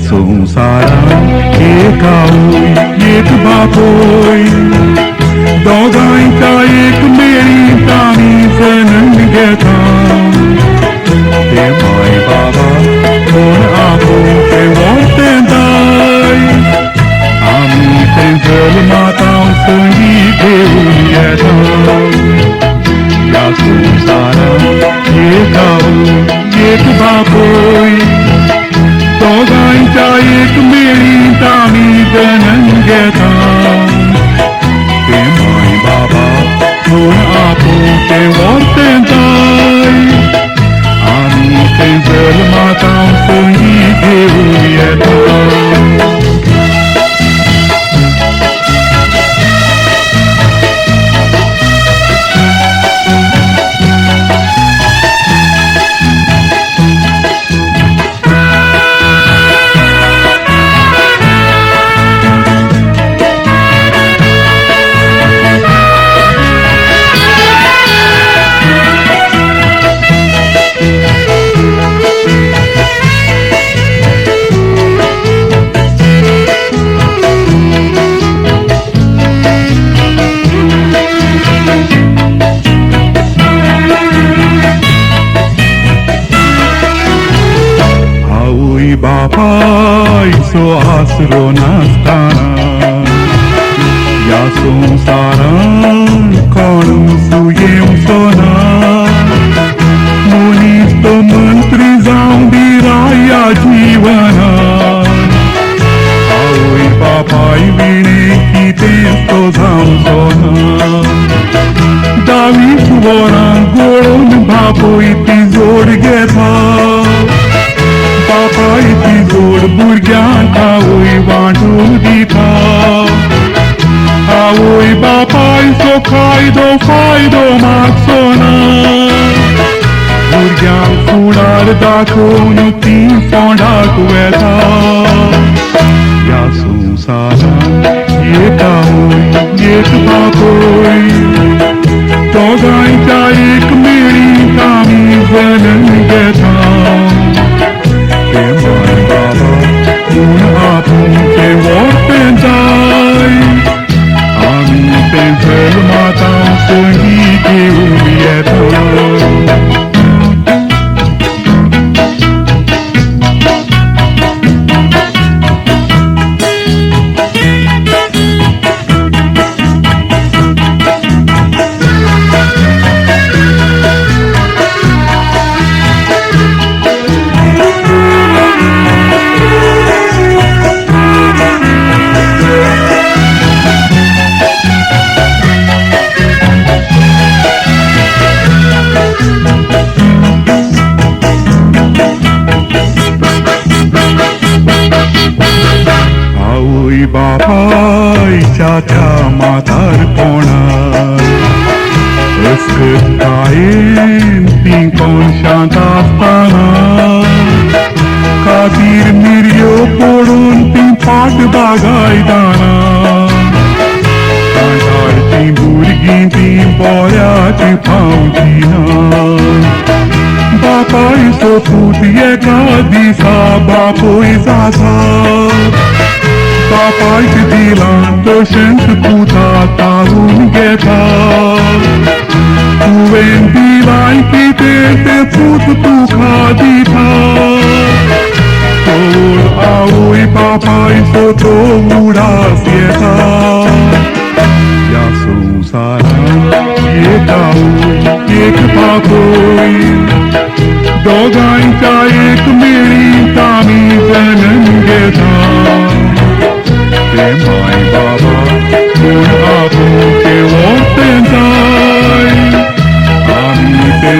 संवसारांत एक आवय एक बापोय दोगांयच्या एक मेळींत आमी जणन घेता ते माय बाबा कोण आपोवचे वतेंताय आमी ते जल्मात हांव संगीत घेवन येता ह्या संवसारांत एक आवय एक बापोय दोगांयच्या एक मेळींत आमी जणन घेता ते माय बाबा कोण आपोवचे वतेंताय आमी ते जल्मात हांव संगीत घेवन येता बापायचो आसरो नासतना ह्या संवसारांत कोण सुयेवचो ना मनीस तो मंत्री जावं भिराया जिवनांत आवय बापाय विणे कितें तो जावचो ना 20 वरां गळोवन बापोय ती जोड घेता बापाय ती जोड भुरग्यांक आवय वांटून दिता आवय बापायचो कायदो फायदो मागचो ना भुरग्यांक फुडार दाखोवन ती फोंडाक वेता ह्या संवसारांत एक आवय एक बापोय दोगांयच्या एक मेळींत आमी जणन घेता ते माय बाबा कोण आपोवचे वतेंताय आमी ते जल्मात हांव संगीत घेवन येता बापायच्या त्या म्हातारपणांत अस्कतायेन ती कोनशांत आसतना खातीर मिरयो पडून ती पाट बागायताना कांठारची भुरगीं ती बोऱ्याची पावची ना बापायचो पूत एका दिसा बापोय जाता बापायच दिलां तशेंच पुता तारून घेता तुवें दिलां कितें तें पूत तुका दिता तोर आवय बापायचो तो उडास येता ह्या संवसारांत एक आवय एक बापोय दोगांयच्या एक मेळींत आमी जणन घेता ते माय बाबा कोण आपोवचे वतेंताय आमी ते